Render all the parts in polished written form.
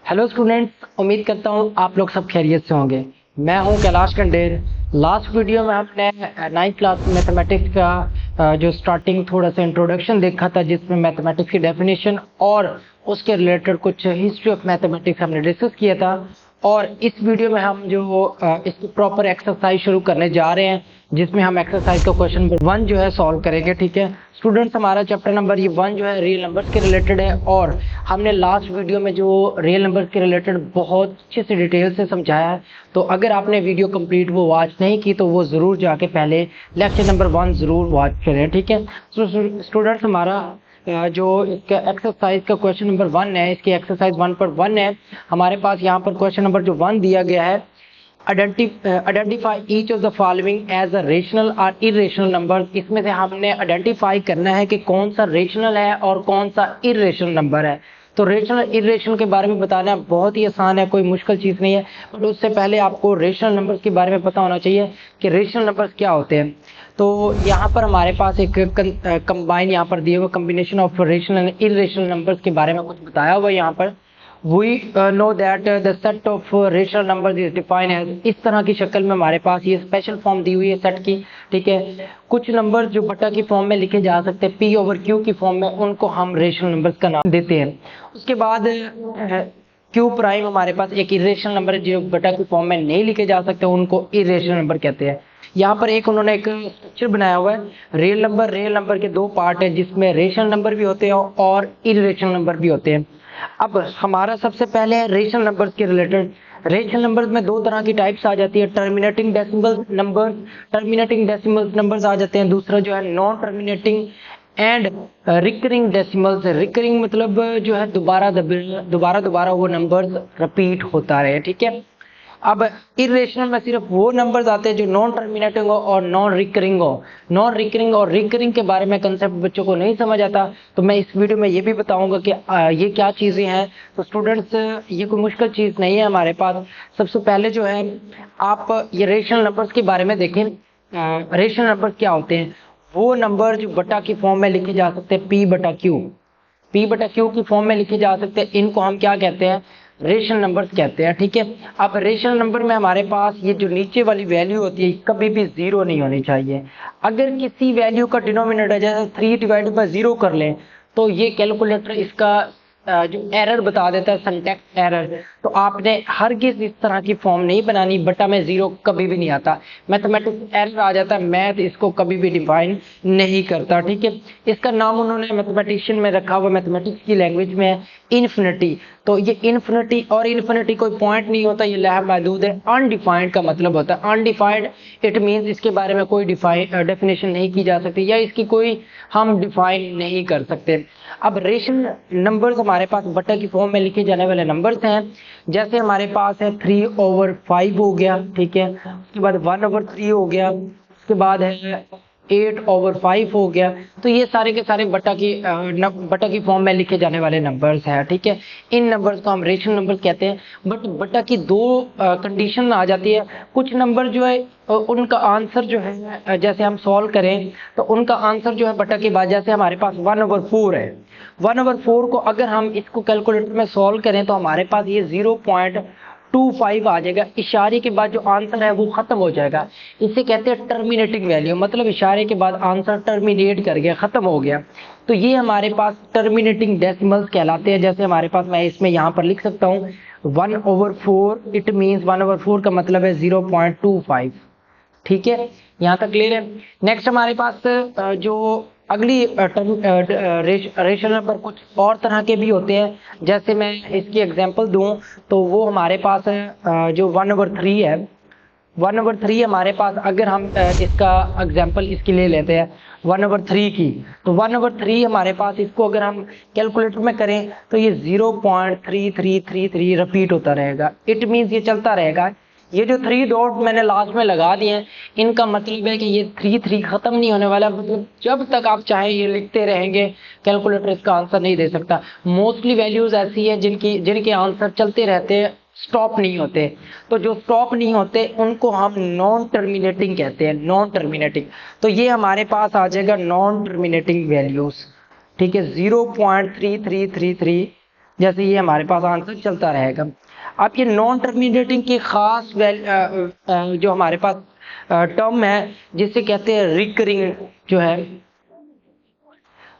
Hello students, उम्मीद करता हूँ आप लोग सब खैरियत से होंगे। मैं हूँ कैलाश कंडेर। लास्ट वीडियो में हमने 9th क्लास मैथमेटिक्स का जो स्टार्टिंग थोड़ा सा इंट्रोडक्शन देखा था, जिसमें मैथमेटिक्स की डेफिनेशन और उसके रिलेटेड कुछ हिस्ट्री ऑफ मैथमेटिक्स हमने डिस्कस किया था। और इस वीडियो में हम जो इसकी प्रॉपर एक्सरसाइज शुरू करने जा रहे हैं, जिसमें हम एक्सरसाइज का क्वेश्चन नंबर 1 जो है सॉल्व करेंगे। ठीक है स्टूडेंट्स, हमारा चैप्टर नंबर ये 1 जो है रियल नंबर्स के रिलेटेड है। और हमने लास्ट वीडियो में जो रियल नंबर्स के रिलेटेड बहुत अच्छे से डिटेल से समझाया है। तो अगर आपने वीडियो कंप्लीट वो वॉच नहीं की तो वो ज़रूर जाके पहले लेक्चर नंबर 1 ज़रूर वॉच करें। ठीक है स्टूडेंट्स, हमारा जो इसका एक्सरसाइज का क्वेश्चन नंबर 1 है, इसकी एक्सरसाइज 1.1 है। हमारे पास यहाँ पर क्वेश्चन नंबर जो 1 दिया गया है, identify each of the following as a rational और इरेशनल नंबर। इसमें से हमने आइडेंटिफाई करना है कि कौन सा रेशनल है और कौन सा इरेशनल नंबर है। तो रेशनल इरेशनल के बारे में बताना बहुत ही आसान है, कोई मुश्किल चीज़ नहीं है। बट उससे पहले आपको रेशनल नंबर्स के बारे में पता होना चाहिए कि रेशनल नंबर्स क्या होते हैं। तो यहाँ पर हमारे पास एक कंबाइन यहाँ पर दिए हुए combination of rational and irrational numbers के बारे में कुछ बताया हुआ है। यहाँ पर we know that the set of rational numbers is defined as, इस तरह की शक्ल में हमारे पास ये स्पेशल फॉर्म दी हुई है सेट की। ठीक है, कुछ नंबर जो बटा की फॉर्म में लिखे जा सकते हैं p ओवर q की फॉर्म में, उनको हम रेशनल नंबर्स का नाम देते हैं। उसके बाद q प्राइम हमारे पास एक इरेशनल नंबर है जो बटा की फॉर्म में नहीं लिखे जा सकते, उनको इरेशनल नंबर कहते हैं। यहाँ पर एक उन्होंने एक स्ट्रक्चर बनाया हुआ है। रियल नंबर के दो पार्ट है, जिसमें रेशनल नंबर भी होते हैं और इरेशनल नंबर भी होते हैं। अब हमारा सबसे पहले है रेशनल नंबर्स के रिलेटेड। रेशनल नंबर्स में दो तरह की टाइप्स आ जाती है, टर्मिनेटिंग डेसिमल नंबर्स आ जाते हैं। दूसरा जो है non terminating and recurring decimals. Recurring मतलब जो है दोबारा वो नंबर्स रिपीट होता रहे। ठीक है, अब इरेशनल में सिर्फ वो नंबर्स आते हैं जो नॉन टर्मिनेटिंग हो और नॉन रिकरिंग हो। नॉन रिकरिंग और रिकरिंग के बारे में कंसेप्ट बच्चों को नहीं समझ आता, तो मैं इस वीडियो में ये भी बताऊंगा कि ये क्या चीज़ें हैं। तो स्टूडेंट्स, ये कोई मुश्किल चीज़ नहीं है हमारे पास। सबसे पहले जो है आप ये रेशनल नंबर्स के बारे में देखें। रेशनल नंबर्स क्या होते हैं? वो नंबर जो बटा की फॉर्म में लिखे जा सकते हैं, पी बटा क्यू की फॉर्म में लिखे जा सकते हैं। इनको हम क्या कहते हैं? रेशनल नंबर्स कहते हैं। ठीक है, अब रेशनल नंबर में हमारे पास ये जो नीचे वाली वैल्यू होती है कभी भी जीरो नहीं होनी चाहिए। अगर किसी वैल्यू का डिनोमिनेटर जैसे 3 डिवाइडेड बाय 0 कर लें तो ये कैलकुलेटर इसका जो एरर बता देता है, सिंटैक्स एरर। तो आपने हरगिज़ इस तरह की फॉर्म नहीं बनानी, बटा में 0 कभी भी नहीं आता, मैथमेटिक्स एरर आ जाता है, मैथ इसको कभी भी डिफाइन नहीं करता। ठीक है, इसका नाम उन्होंने मैथमेटिशियन में रखा हुआ, मैथमेटिक्स की लैंग्वेज में है इन्फिनिटी। तो ये इन्फिनिटी और इन्फिनिटी कोई पॉइंट नहीं होता, ये लैब महदूद है। अनडिफाइंड का मतलब होता है अनडिफाइंड, इट मीन्स इसके बारे में कोई डेफिनेशन नहीं की जा सकती या इसकी कोई हम डिफाइन नहीं कर सकते। अब रेशनल नंबर्स हमारे पास बटा की फॉर्म में लिखे जाने वाले नंबर्स हैं। जैसे हमारे पास है 3/5 हो गया। ठीक है, उसके बाद 1/3 हो गया, उसके बाद है 8/5 हो गया। तो ये सारे के सारे बटा की फॉर्म में लिखे जाने वाले नंबर्स हैं। ठीक है, इन नंबर्स को हम रेशनल नंबर्स कहते हैं। बट बटा की दो कंडीशन आ जाती है। कुछ नंबर जो है उनका आंसर जो है जैसे हम सॉल्व करें तो उनका आंसर जो है बटा के बाद, जैसे हमारे पास 1/4 है, 1/4 को अगर हम इसको कैलकुलेटर में सॉल्व करें तो हमारे पास ये 0.25 आ जाएगा। इशारे के बाद जो आंसर है वो खत्म हो जाएगा। इसे कहते हैं टर्मिनेटिंग वैल्यू, मतलब इशारे के बाद आंसर टर्मिनेट कर गया, खत्म हो गया। तो ये हमारे पास टर्मिनेटिंग डेसिमल्स कहलाते हैं। जैसे हमारे पास, मैं इसमें यहाँ पर लिख सकता हूँ 1/4, इट मीन्स 1/4 का मतलब है 0.25। ठीक है, यहाँ तक क्लियर है। नेक्स्ट हमारे पास जो अगली रेशनल नंबर कुछ और तरह के भी होते हैं। जैसे मैं इसकी एग्जांपल दूं तो वो हमारे पास है जो 1/3 है। 1/3 हमारे पास, अगर हम इसका एग्जांपल इसके लिए लेते हैं 1/3 की, तो 1/3 हमारे पास, इसको अगर हम कैलकुलेटर में करें तो ये 0.3333 रिपीट होता रहेगा। इट मीन्स ये चलता रहेगा। ये जो 3 डॉट मैंने लास्ट में लगा दिए हैं, इनका मतलब है कि ये 3 खत्म नहीं होने वाला। मतलब जब तक आप चाहे ये लिखते रहेंगे, कैलकुलेटर इसका आंसर नहीं दे सकता। मोस्टली वैल्यूज ऐसी हैं जिनके आंसर चलते रहते हैं, स्टॉप नहीं होते। तो जो स्टॉप नहीं होते उनको हम नॉन टर्मिनेटिंग कहते हैं, नॉन टर्मिनेटिंग। तो ये हमारे पास आ जाएगा नॉन टर्मिनेटिंग वैल्यूज। ठीक है, 0.3333 जैसे ये हमारे पास आंसर चलता रहेगा। अब ये नॉन टर्मिनेटिंग की खास जो हमारे पास टर्म है जिसे कहते हैं रिकरिंग जो है।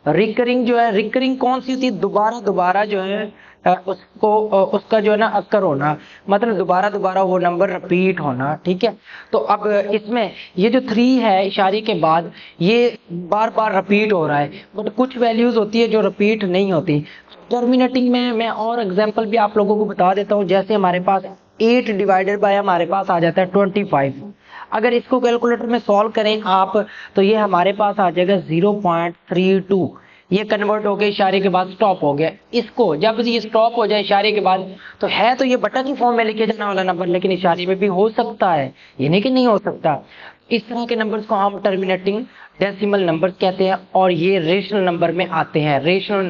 रिकरिंग जो है, रिकरिंग कौन सी होती है? दोबारा दोबारा जो है उसका जो है ना अक्कर होना, मतलब दोबारा दोबारा वो नंबर रिपीट होना। ठीक है, तो अब इसमें ये जो 3 है इशारे के बाद ये बार बार रिपीट हो रहा है, बट कुछ वैल्यूज होती है जो रिपीट नहीं होती। टर्मिनेटिंग में मैं और एग्जांपल भी आप लोगों को बता देता हूँ। जैसे हमारे पास 8 डिवाइडेड बाय हमारे पास आ जाता है 25। अगर इसको कैलकुलेटर में सॉल्व करें आप, तो ये हमारे पास आ जाएगा 0.32। ये कन्वर्ट हो गया, इशारे के बाद स्टॉप हो गया। इसको जब ये स्टॉप हो जाए इशारे के बाद, तो है तो ये बटा की फॉर्म में लिखे जाने वाला नंबर, लेकिन इशारे में भी हो सकता है, ये नहीं कि नहीं हो सकता। इस तरह के नंबर्स को हम टर्मिनेटिंग डेसिमल नंबर कहते हैं, और ये रेशनल नंबर में आते हैं। रेशनल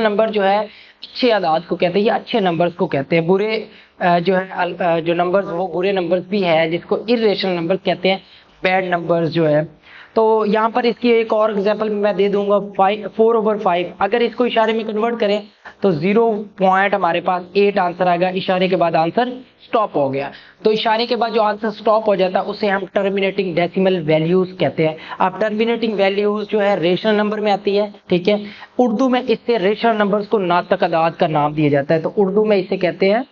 नंबर जो है अच्छे आदाद को कहते हैं, ये अच्छे नंबर्स को कहते हैं। बुरे जो है जो नंबर्स वो बुरे नंबर्स भी है जिसको इर्रेशनल नंबर कहते हैं, बैड नंबर्स जो है। तो यहाँ पर इसकी एक और एग्जांपल मैं दे दूंगा, 4/5। अगर इसको इशारे में कन्वर्ट करें तो 0 पॉइंट हमारे पास 8 आंसर आएगा, इशारे के बाद आंसर स्टॉप हो गया। तो इशारे के बाद जो आंसर स्टॉप हो जाता है उसे हम टर्मिनेटिंग डेसिमल वैल्यूज कहते हैं। अब टर्मिनेटिंग वैल्यूज जो है रेशनल नंबर में आती है। ठीक है, उर्दू में इससे रेशनल नंबर्स को नातक अदाद का नाम दिया जाता है, तो उर्दू में इसे कहते हैं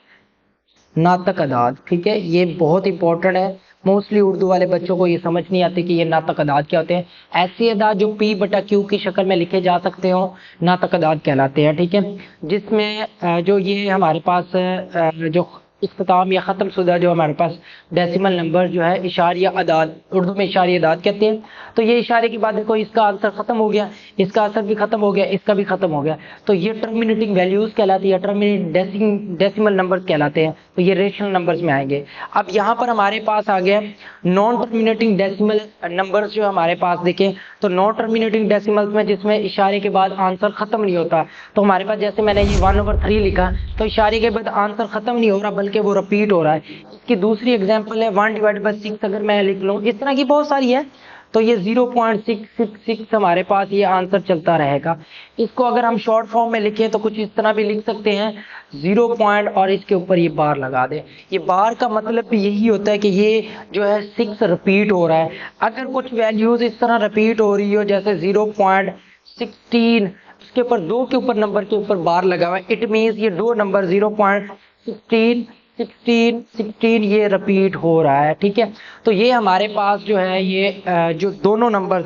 नातक अदाद। ठीक है, ये बहुत इंपॉर्टेंट है। मोस्टली उर्दू वाले बच्चों को ये समझ नहीं आती कि ये नातक अदाद क्या होते हैं। ऐसे अदाद जो P/Q की शक्ल में लिखे जा सकते हो नातक अदाद कहलाते हैं। ठीक है, जिसमें जो ये हमारे पास जो इख्तिताम या ख़त्म शुदा जो हमारे पास डेसिमल नंबर जो है इशारिया अदाद, उर्दू में इशारिया अदाद कहते हैं। तो ये इशारे की बात देखो, इसका आंसर ख़त्म हो गया, इसका आंसर भी ख़त्म हो गया, इसका भी ख़त्म हो गया, तो ये टर्मिनेटिंग वैल्यूज़ कहलाती है, टर्मिनेटिंग डेसिमल नंबर्स कहलाते हैं। तो ये रेशनल नंबर्स में आएंगे। अब यहाँ पर हमारे पास आ गया नॉन टर्मिनेटिंग डेसिमल नंबर्स जो हमारे पास देखें, तो नॉन टर्मिनेटिंग डेसिमल्स में जिसमें इशारे के बाद आंसर ख़त्म नहीं होता, तो हमारे पास जैसे मैंने ये 1/3 लिखा, तो इशारे के बाद आंसर ख़त्म नहीं हो रहा बल्कि वो रिपीट हो रहा है। इसकी दूसरी एग्जांपल है 1/6। अगर मैं लिख लूँ, इस तरह की बहुत सारी है, तो ये 0.666 हमारे पास ये आंसर चलता रहेगा। इसको अगर हम शॉर्ट फॉर्म में लिखें तो कुछ इस तरह भी लिख सकते हैं, 0 पॉइंट और इसके ऊपर ये बार लगा दें। ये बार का मतलब यही होता है कि ये जो है 6 रिपीट हो रहा है। अगर कुछ वैल्यूज इस तरह रिपीट हो रही हो जैसे 0.16, उसके ऊपर 2 के ऊपर नंबर के ऊपर बार लगा हुआ है, इट मीन्स ये 2 नंबर 0.16 16 ये रिपीट हो रहा है। ठीक है, तो ये हमारे पास जो है ये जो दोनों नंबर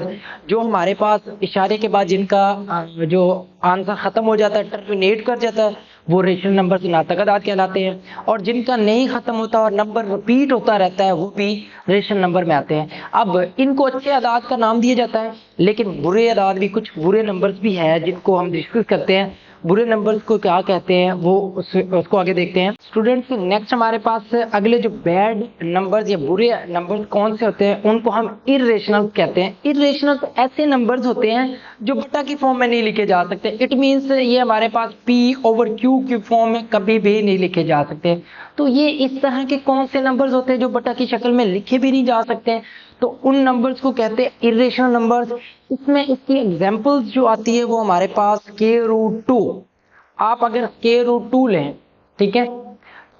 जो हमारे पास इशारे के बाद जिनका जो आंसर ख़त्म हो जाता है, टर्मिनेट कर जाता है, वो रेशनल नंबर से नातक अदाद कहलाते हैं, और जिनका नहीं ख़त्म होता और नंबर रिपीट होता रहता है वो भी रेशनल नंबर में आते हैं। अब इनको अच्छे अदाद का नाम दिया जाता है, लेकिन बुरे अदाद भी, कुछ बुरे नंबर्स भी हैं जिनको हम डिस्कस करते हैं। बुरे नंबर्स को क्या कहते हैं वो उसको आगे देखते हैं। स्टूडेंट्स, नेक्स्ट हमारे पास अगले जो बैड नंबर्स या बुरे नंबर्स कौन से होते हैं, उनको हम इर्रेशनल कहते हैं। इर्रेशनल ऐसे नंबर्स होते हैं जो बटा की फॉर्म में नहीं लिखे जा सकते। इट मीन्स ये हमारे पास P/Q की फॉर्म में कभी भी नहीं लिखे जा सकते। तो ये इस तरह के कौन से नंबर्स होते हैं जो बटा की शक्ल में लिखे भी नहीं जा सकते, तो उन नंबर्स को कहते हैं इर्रेशनल नंबर्स। इसमें इसकी एग्जांपल्स जो आती है वो हमारे पास √2। आप अगर √2 लें, ठीक है,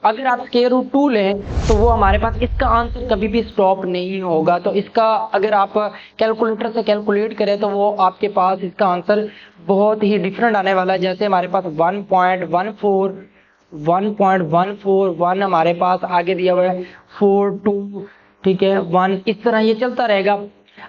अगर आप √2 लें तो वो हमारे पास, इसका आंसर कभी भी स्टॉप नहीं होगा। तो इसका अगर आप कैलकुलेटर से कैलकुलेट करें तो वो आपके पास इसका आंसर बहुत ही डिफरेंट आने वाला है। जैसे हमारे पास 1.141 हमारे पास आगे दिया हुआ है 42, ठीक है, 1, इस तरह ये चलता रहेगा।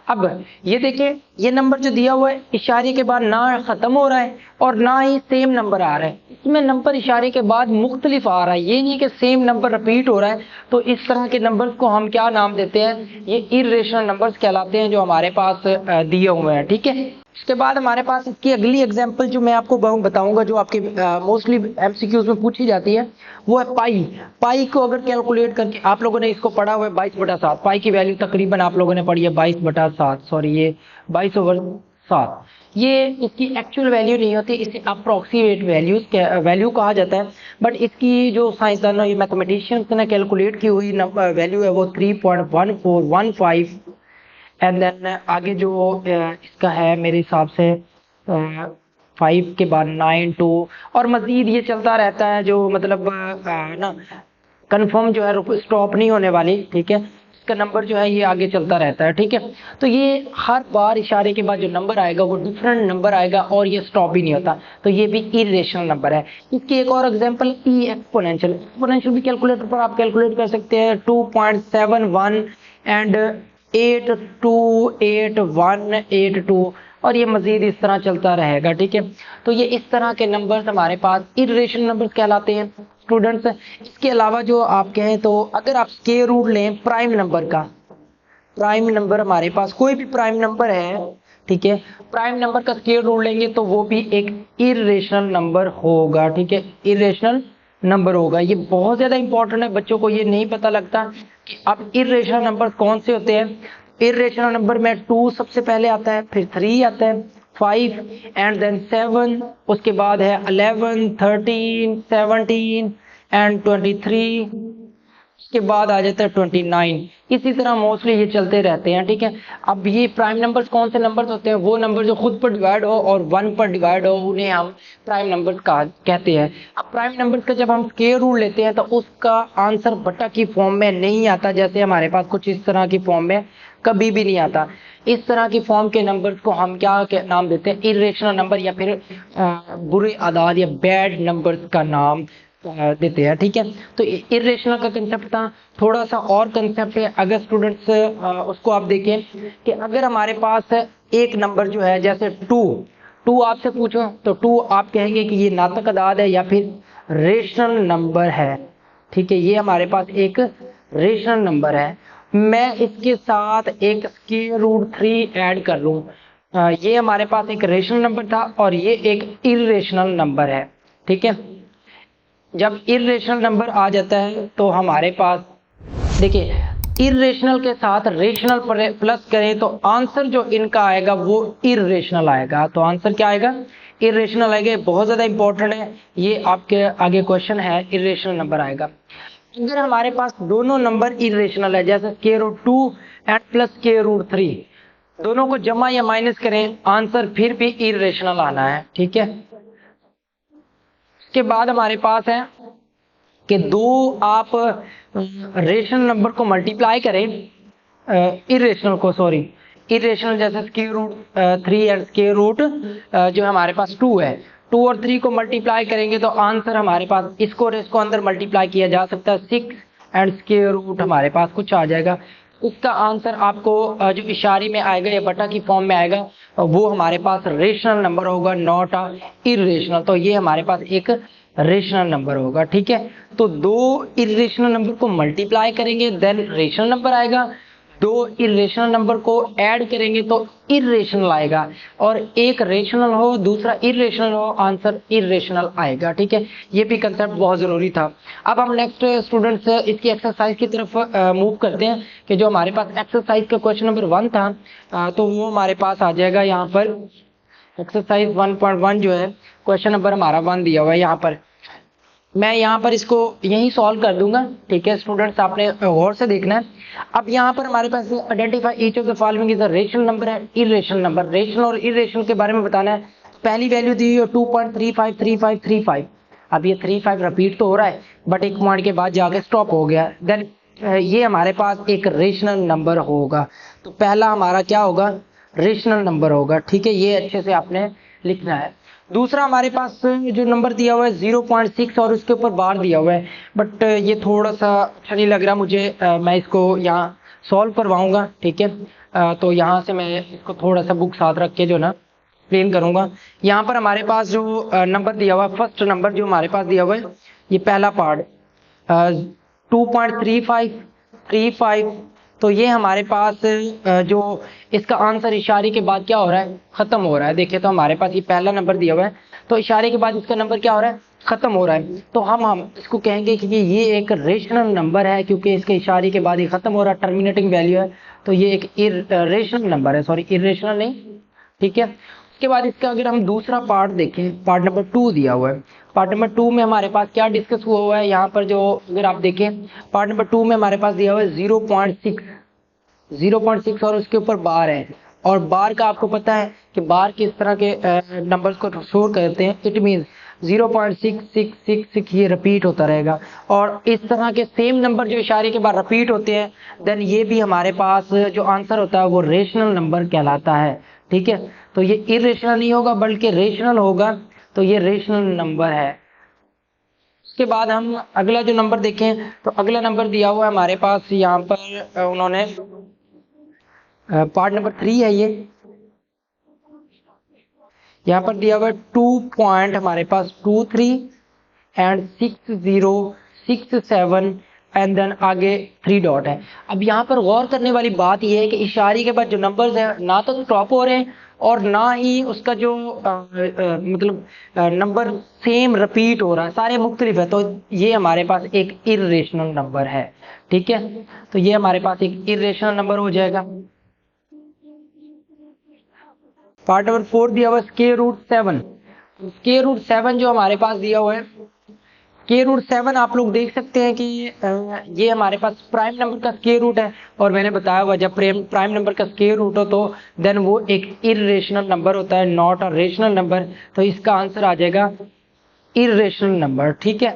अब ये देखिए, ये नंबर जो दिया हुआ है इशारे के बाद ना ख़त्म हो रहा है और ना ही सेम नंबर आ रहा है, इसमें नंबर इशारे के बाद मुख्तलिफ आ रहा है, ये नहीं कि सेम नंबर रिपीट हो रहा है। तो इस तरह के नंबर्स को हम क्या नाम देते हैं, ये इर्रेशनल नंबर्स कहलाते हैं जो हमारे पास दिए हुए हैं। ठीक है, इसके बाद हमारे पास इसकी अगली एग्जांपल जो मैं आपको बताऊंगा, जो आपके मोस्टली MCQs में पूछी जाती है, वो है पाई को अगर कैलकुलेट करके, आप लोगों ने इसको पढ़ा हुआ है 22/7। पाई की वैल्यू तकरीबन आप लोगों ने पढ़ी है 22/7, सॉरी ये 22/7। ये इसकी एक्चुअल वैल्यू नहीं होती, इसे अप्रोक्सीमेट वैल्यू कहा जाता है। बट इसकी जो साइंसदानों, ये मैथमेटिशियंस ने कैलकुलेट की हुई वैल्यू है वो 3.1415। एंड देन आगे जो इसका है मेरे हिसाब से 5 के बाद 9 2 और मजीद ये चलता रहता है, जो मतलब ना कंफर्म जो है स्टॉप नहीं होने वाली, ठीक है। इसका नंबर जो है ये आगे चलता रहता है, ठीक है। तो ये हर बार इशारे के बाद जो नंबर आएगा वो डिफरेंट नंबर आएगा और ये स्टॉप भी नहीं होता, तो ये भी इरेशनल नंबर है। इसकी एक और एग्जांपल ई एक्सपोनेंशियल। एक्सपोनेंशियल भी कैलकुलेटर पर आप कैलकुलेट कर सकते हैं, 2.71 एंड 828182 और ये मजीद इस तरह चलता रहेगा, ठीक है। तो ये इस तरह के नंबर्स हमारे पास इरेशनल नंबर्स कहलाते हैं स्टूडेंट्स। इसके अलावा जो आप कहें तो अगर आप स्क्वायर रूट लें प्राइम नंबर का, प्राइम नंबर हमारे पास कोई भी प्राइम नंबर है, ठीक है, प्राइम नंबर का स्क्वायर रूट लेंगे तो वो भी एक इरेशनल नंबर होगा, ठीक है, इरेशनल नंबर होगा। ये बहुत ज्यादा इंपॉर्टेंट है, बच्चों को ये नहीं पता लगता कि अब इरेशनल नंबर कौन से होते हैं। इरेशनल नंबर में 2 सबसे पहले आता है, फिर 3 आता है, 5 एंड देन 7, उसके बाद है 11 13 17 एंड 23, उसके बाद आ जाता है 29। इसी तरह मोस्टली ये चलते रहते हैं, ठीक है। अब ये प्राइम नंबर्स कौन से नंबर्स होते हैं, वो नंबर जो खुद पर डिवाइड हो और 1 पर डिवाइड हो उन्हें हम प्राइम नंबर्स कहते हैं। अब प्राइम नंबर्स का जब हम स्क्वायर रूट लेते हैं तो उसका आंसर बटा की फॉर्म में नहीं आता, जैसे हमारे पास कुछ इस तरह की फॉर्म में कभी भी नहीं आता। इस तरह की फॉर्म के नंबर्स को हम क्या नाम देते हैं, इरेशनल नंबर या फिर बुरे आदाद या बैड नंबर्स का नाम देते हैं, ठीक है। तो इरेशनल का कंसेप्ट था, थोड़ा सा और कंसेप्ट है। अगर स्टूडेंट्स उसको आप देखें कि अगर हमारे पास एक नंबर जो है जैसे 2 आपसे पूछो तो 2 आप कहेंगे कि ये नातक अदाद है या फिर रेशनल नंबर है, ठीक है। ये हमारे पास एक रेशनल नंबर है। मैं इसके साथ एक स्क्वायर रूट 3 ऐड कर लूं, ये हमारे पास एक रेशनल नंबर था और ये एक इरेशनल नंबर है, ठीक है। जब इरेशनल नंबर आ जाता है तो हमारे पास देखिए इरेशनल के साथ रेशनल प्लस करें तो आंसर जो इनका आएगा वो इरेशनल आएगा। तो आंसर क्या आएगा, इरेशनल आएगा। बहुत ज्यादा इंपॉर्टेंट है, ये आपके आगे क्वेश्चन है, इरेशनल नंबर आएगा। अगर हमारे पास दोनों नंबर इरेशनल है, जैसे square root 2 and plus square root 3, दोनों को जमा या माइनस करें आंसर फिर भी इरेशनल आना है, ठीक है। के बाद हमारे पास है कि 2 आप रेशनल नंबर को मल्टीप्लाई करें, इरेशनल को सॉरी इरेशनल जैसे square root 3 and square root जो हमारे पास 2 है, 2 और 3 को मल्टीप्लाई करेंगे तो आंसर हमारे पास इसको और इसको अंदर मल्टीप्लाई किया जा सकता है, 6 एंड स्क्वायर रूट हमारे पास कुछ आ जाएगा। इसका आंसर आपको जो इशारे में आएगा या बटा की फॉर्म में आएगा वो हमारे पास रेशनल नंबर होगा, नॉट इरेशनल। तो ये हमारे पास एक रेशनल नंबर होगा, ठीक है। तो 2 इरेशनल नंबर को मल्टीप्लाई करेंगे देन रेशनल नंबर आएगा, 2 इरेशनल नंबर को ऐड करेंगे तो इरेशनल आएगा, और एक रेशनल हो दूसरा इरेशनल हो आंसर इरेशनल आएगा, ठीक है। ये भी कंसेप्ट बहुत जरूरी था। अब हम नेक्स्ट स्टूडेंट्स इसकी एक्सरसाइज की तरफ मूव करते हैं कि जो हमारे पास एक्सरसाइज का क्वेश्चन नंबर 1 था, तो वो हमारे पास आ जाएगा यहाँ पर। एक्सरसाइज 1.1 जो है क्वेश्चन नंबर हमारा 1 दिया हुआ है यहाँ पर। मैं यहाँ पर इसको यही सॉल्व कर दूंगा, ठीक है स्टूडेंट्स, आपने गौर से देखना है। अब यहाँ पर हमारे पास identify each of the following is a rational number है इरेशनल नंबर। रेशनल और इरेशनल के बारे में बताना है। पहली वैल्यू दी हुई है 2.353535। अब ये 35 रिपीट तो हो रहा है बट एक पॉइंट के बाद जाके स्टॉप हो गया, देन ये हमारे पास एक रेशनल नंबर होगा। तो पहला हमारा क्या होगा, रेशनल नंबर होगा, ठीक है। ये अच्छे से आपने लिखना है। दूसरा हमारे पास जो नंबर दिया हुआ है 0.6 और उसके ऊपर बार दिया हुआ है, बट ये थोड़ा सा अच्छा नहीं लग रहा मुझे, मैं इसको यहाँ सॉल्व करवाऊंगा, ठीक है। तो यहाँ से मैं इसको थोड़ा सा बुक साथ रख के जो ना एक्सप्लेन करूंगा। यहाँ पर हमारे पास जो नंबर दिया हुआ है, फर्स्ट नंबर जो हमारे पास दिया हुआ है, ये पहला पार्ट 2.3535, तो ये हमारे पास जो इसका आंसर इशारे के बाद क्या हो रहा है, खत्म हो रहा है। देखिए तो हमारे पास ये पहला नंबर दिया हुआ है, तो इशारे के बाद इसका नंबर क्या हो रहा है, खत्म हो रहा है। तो हम इसको कहेंगे कि ये एक रेशनल नंबर है, क्योंकि इसके इशारे के बाद ये खत्म हो रहा है, टर्मिनेटिंग वैल्यू है, तो ये एक रेशनल नंबर है, सॉरी इरेशनल नहीं, ठीक है। उसके बाद इसका अगर हम दूसरा पार्ट देखें, पार्ट नंबर 2 दिया हुआ है। पार्ट नंबर 2 में हमारे पास क्या डिस्कस हुआ हुआ है, यहाँ पर जो अगर आप देखें पार्ट नंबर 2 में हमारे पास दिया हुआ है 0.6 और उसके ऊपर बार है, और बार का आपको पता है कि बार किस तरह के नंबर्स को स्टोर करते हैं, इट मीन्स 0.6666 ये रिपीट होता रहेगा। और इस तरह के सेम नंबर जो इशारे के बाद रिपीट होते हैं, देन ये भी हमारे पास जो आंसर होता है वो रेशनल नंबर कहलाता है। ठीक है, तो ये इरेशनल नहीं होगा बल्कि रेशनल होगा, तो ये रेशनल नंबर है। उसके बाद हम अगला जो नंबर देखें, तो अगला नंबर दिया हुआ है हमारे पास यहाँ पर उन्होंने पार्ट नंबर 3 है, ये यहाँ पर दिया हुआ है 2 पॉइंट हमारे पास 23 एंड 6067 एंड देन आगे 3 डॉट है। अब यहाँ पर गौर करने वाली बात यह है कि इशारे के बाद जो नंबर्स हैं ना तो स्टॉप हो रहे हैं और ना ही उसका जो मतलब नंबर सेम रिपीट हो रहा है, सारे मुख्तलिफ है, तो ये हमारे पास एक इर्रेशनल नंबर है। ठीक है, तो ये हमारे पास एक इर्रेशनल नंबर हो जाएगा। पार्ट नंबर 4 दिया हुआ है स्क्वायर रूट 7। स्क्वायर रूट 7 जो हमारे पास दिया हुआ है, स्क्वायर रूट 7 आप लोग देख सकते हैं कि ये हमारे पास प्राइम नंबर का स्क्वायर रूट है, और मैंने बताया हुआ जब प्राइम नंबर का स्क्वायर रूट हो तो देन वो एक इर्रेशनल नंबर होता है, नॉट अ रेशनल नंबर। तो इसका आंसर आ जाएगा इर्रेशनल नंबर। ठीक है,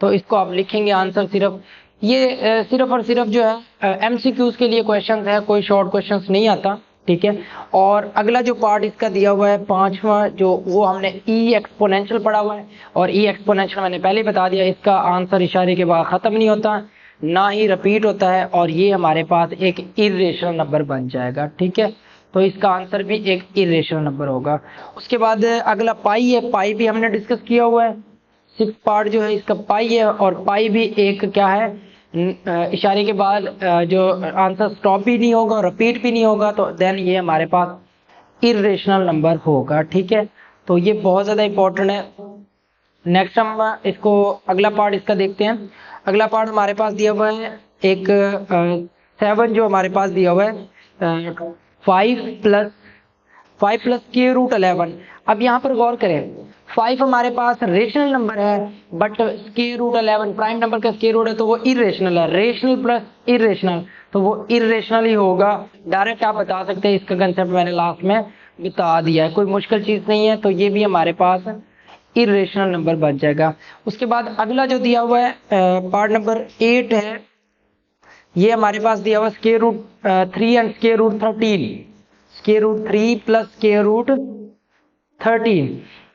तो इसको आप लिखेंगे आंसर सिर्फ ये सिर्फ और सिर्फ जो है एमसीक्यूज के लिए क्वेश्चन है, कोई शॉर्ट क्वेश्चन नहीं आता। ठीक है, और अगला जो पार्ट इसका दिया हुआ है 5वां, जो वो हमने ई एक्सपोनेंशियल पढ़ा हुआ है, और ई एक्सपोनेंशियल मैंने पहले बता दिया इसका आंसर इशारे के बाद ख़त्म नहीं होता, ना ही रिपीट होता है, और ये हमारे पास एक इर्रेशनल नंबर बन जाएगा। ठीक है, तो इसका आंसर भी एक इर्रेशनल नंबर होगा। उसके बाद अगला पाई है, पाई भी हमने डिस्कस किया हुआ है, 6 पार्ट जो है इसका पाई है, और पाई भी एक क्या है इशारे के बाद जो आंसर स्टॉप भी नहीं होगा, रिपीट भी नहीं होगा, तो देन ये हमारे पास इर्रेशनल नंबर होगा। ठीक है, तो ये बहुत ज़्यादा इंपॉर्टेंट है। नेक्स्ट हम इसको अगला पार्ट इसका देखते हैं। अगला पार्ट हमारे पास दिया हुआ है एक 7 जो हमारे पास दिया हुआ है 5 प्लस स्क्वायर रूट 11। अब यहाँ पर गौर करें, 5 हमारे पास रेशनल नंबर है, but square root 11 prime number का स्क्वायर रूट है, तो वो इरेशनल है। रेशनल प्लस इरेशनल, तो वो इरेशनल ही होगा। डायरेक्ट आप बता सकते हैं, इसका कंसेप्ट मैंने लास्ट में बता दिया है, कोई मुश्किल चीज़ नहीं है। तो ये भी हमारे पास इरेशनल नंबर बन जाएगा। उसके बाद अगला जो दिया हुआ है पार्ट नंबर 8 है, ये हमारे पास दिया हुआ square root 3 and square root 13, square root 3 plus square root 13।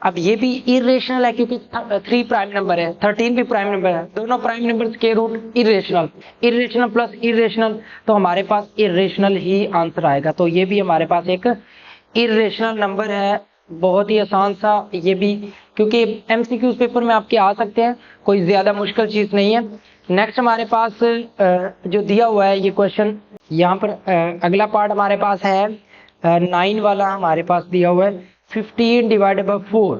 अब ये भी इरेशनल है क्योंकि 3 प्राइम नंबर है, 13 भी प्राइम नंबर है, दोनों prime number square root irrational plus irrational, तो हमारे पास इरेशनल ही आंसर आएगा। तो ये भी हमारे पास एक इरेशनल नंबर है, बहुत ही आसान सा ये भी, क्योंकि एमसीक्यूज पेपर में आपके आ सकते हैं, कोई ज़्यादा मुश्किल चीज़ नहीं है। नेक्स्ट हमारे पास जो दिया हुआ है ये क्वेश्चन, यहाँ पर अगला पार्ट हमारे पास है 9 वाला हमारे पास दिया हुआ है 15 डिवाइडेड बाई 4।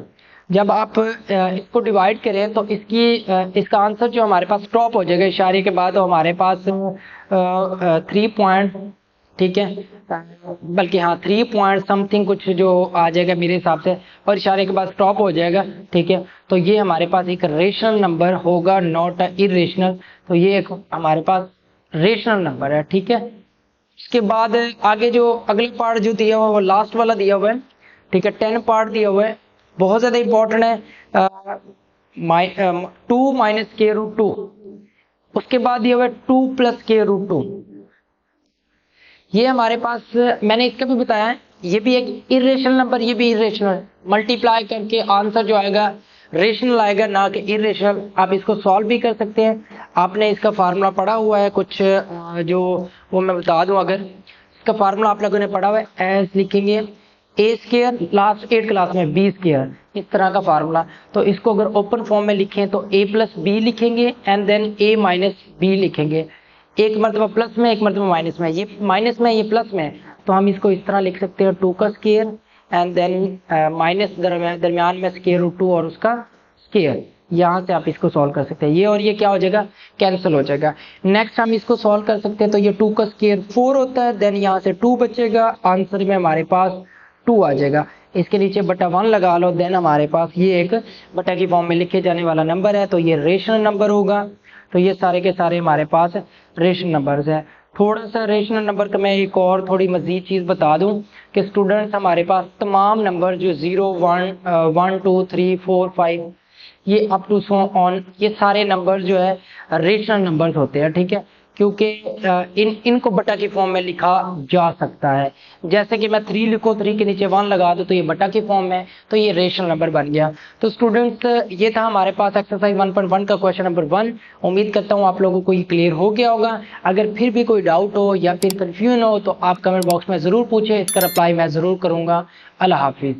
जब आप इसको डिवाइड करें तो इसका आंसर जो हमारे पास स्टॉप हो जाएगा इशारे के बाद, तो हमारे पास 3 पॉइंट, ठीक है, बल्कि हाँ 3 पॉइंट समथिंग कुछ जो आ जाएगा मेरे हिसाब से, और इशारे के बाद स्टॉप हो जाएगा। ठीक है, तो ये हमारे पास एक रेशनल नंबर होगा, नॉट इरेशनल। तो ये एक हमारे पास रेशनल नंबर है। ठीक है, इसके बाद आगे जो अगले पार्ट जो दिया हुआ है वो लास्ट वाला दिया हुआ है। ठीक है, 10 पार्ट दिया हुआ है, बहुत ज़्यादा इंपॉर्टेंट है। 2 माइनस स्क्वायर रूट 2, उसके बाद दिया हुआ है 2 प्लस स्क्वायर रूट 2। ये हमारे पास मैंने इसका भी बताया है, ये भी एक इरेशनल नंबर, ये भी इरेशनल, मल्टीप्लाई करके आंसर जो आएगा रेशनल आएगा, ना कि इरेशनल। आप इसको सॉल्व भी कर सकते हैं, आपने इसका फार्मूला पढ़ा हुआ है कुछ जो वो मैं बता दूं, अगर इसका फार्मूला आप लोगों ने पढ़ा हुआ है, एस लिखेंगे ए स्क्वायर, लास्ट 8 क्लास में बी स्क्वायर, इस तरह का फार्मूला। तो इसको अगर ओपन फॉर्म में लिखें तो ए प्लस बी लिखेंगे and then A minus B लिखेंगे, एक मरतबा प्लस में एक मरतबा माइनस में, ये माइनस में ये प्लस में, तो हम इसको इस तरह लिख सकते हैं 2 का स्क्वायर एंड देन माइनस दरमियान में स्क्वायर रूट 2 और उसका स्क्वायर। यहाँ से आप इसको सॉल्व कर सकते हैं, ये और ये क्या हो जाएगा, कैंसिल हो जाएगा। नेक्स्ट हम इसको सॉल्व कर सकते हैं, तो ये 2 का स्क्वायर 4 होता है, देन यहाँ से 2 बचेगा, आंसर में हमारे पास 2 आ जाएगा। इसके नीचे बटा 1 लगा लो, देन हमारे पास ये एक बटा की फॉर्म में लिखे जाने वाला नंबर है, तो ये रेशनल नंबर होगा। तो ये सारे के सारे हमारे पास रेशनल नंबर्स हैं। थोड़ा सा रेशनल नंबर का मैं एक और थोड़ी मजीद चीज़ बता दूं कि स्टूडेंट्स हमारे पास तमाम नंबर जो 0 1 1 2 3 4 5 ये अप टू सो ऑन ये सारे नंबर जो है रेशनल नंबर्स होते हैं, ठीक है, क्योंकि इनको बटा की फॉर्म में लिखा जा सकता है। जैसे कि मैं 3 लिखो, 3 के नीचे 1 लगा दो तो ये बटा की फॉर्म में, तो ये रेशनल नंबर बन गया। तो स्टूडेंट्स ये था हमारे पास एक्सरसाइज 1.1 का क्वेश्चन नंबर 1। उम्मीद करता हूँ आप लोगों को ये क्लियर हो गया होगा। अगर फिर भी कोई डाउट हो या फिर कंफ्यूजन हो तो आप कमेंट बॉक्स में ज़रूर पूछें, इसका रिप्लाई मैं ज़रूर करूँगा। अल्लाह हाफिज़।